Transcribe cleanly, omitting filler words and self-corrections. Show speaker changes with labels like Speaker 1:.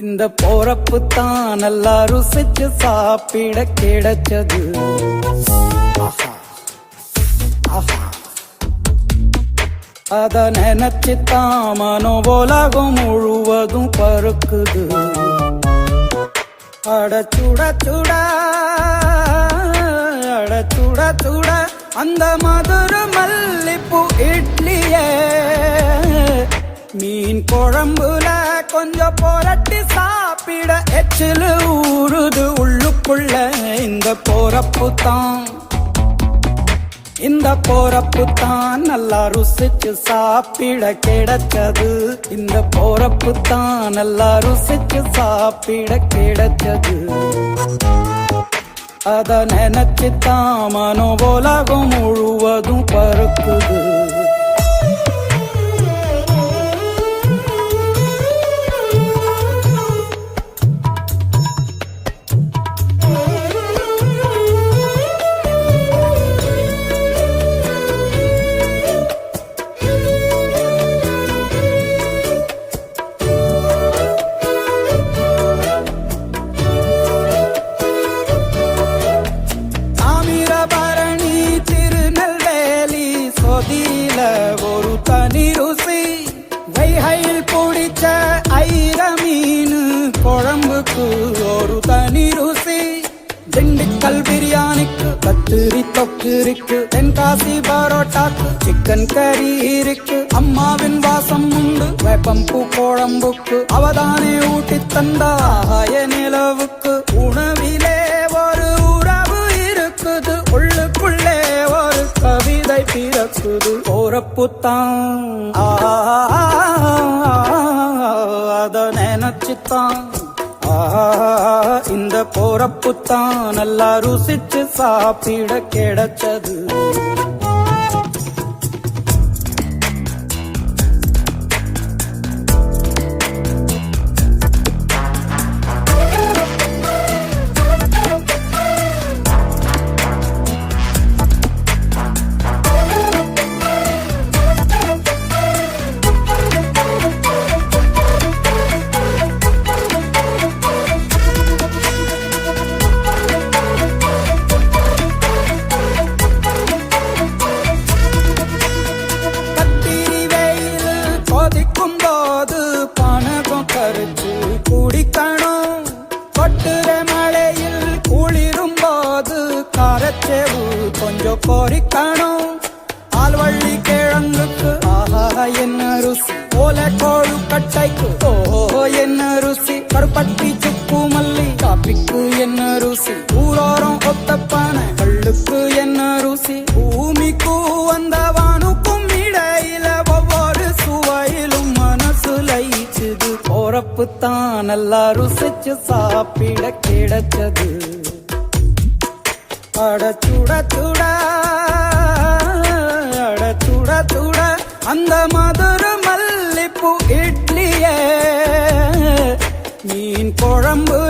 Speaker 1: இந்த போறப்பு தான் நல்லா ருசிச்சு சாப்பிட கிடைச்சது. அத நினைச்சுத்தான் மனோ உலகம் முழுவதும் பருக்குது. அட சுட சுட அட சுட சுட அந்த மதுர மல்லிப்பூ இட்லியே மீன் குழம்புல கொஞ்சம் புரட்டி சாப்பிட எச்சில் ஊறுது உள்ளுக்குள்ள. இந்த போறப்பு தான் நல்லா ருசிச்சு சாப்பிட கிடைச்சது. இந்த போறப்பு தான் நல்லா ருசிச்சு சாப்பிட கிடைச்சது. அத நினைச்சுத்தான் மனோ உலகம் முழுவதும் பருக்குது. ஒரு தனி ருசி வைகையில் பிடிச்ச ஐர மீன் குழம்புக்கு ஒரு தனி ருசி. திண்டுக்கல் பிரியாணிக்கு கத்திரி தொக்கு இருக்கு. தென்காசி பரோட்டாக்கு சிக்கன் கறி இருக்கு. அம்மாவின் வாசம் உண்டு வேப்பம்பூ குழம்புக்கு. அவதானே ஊட்டி தந்தாய நிலவுக்கு. உணவிலே ஒரு உறவு இருக்குது. உள்ளுக்குள்ளே ஒரு கவிதை பிறக்குது. போறப்பு தான் அத நினைச்சுத்தான் இந்த போறப்பு தான் நல்லா ருசிச்சு சாப்பிட கிடைச்சது. கொதிக்கும் போது பணகம் கரைச்சு குடிக்கணும். கொட்டுற மழையில் குளிரும் போது காரச்சேவு கொஞ்சம் பொறிக்கணும். ஆல்வள்ளி கிழங்குக்கு ஆஹா என்ன ருசி. ஓலை கோழு கட்டைக்கு ஓஹோ என்ன ருசி. கருப்பட்டி சுக்கு மல்லி காப்பிக்கு என்ன ருசி. ஊரோரம் ஒத்தப்பான கல்லுக்கு என்ன ருசி. பூமிக்கு வந்தவானுக்கும் இடையில ஒவ்வொரு சுவையிலும் மனசு லயிச்சுது. போறப்பு தான் நல்லா ருசிச்சு சாப்பிட கிடைச்சது. அட சுட சுட அட சுட சுட அந்த மதுர மல்லிப்பூ இட்லியே மீன் குழம்பு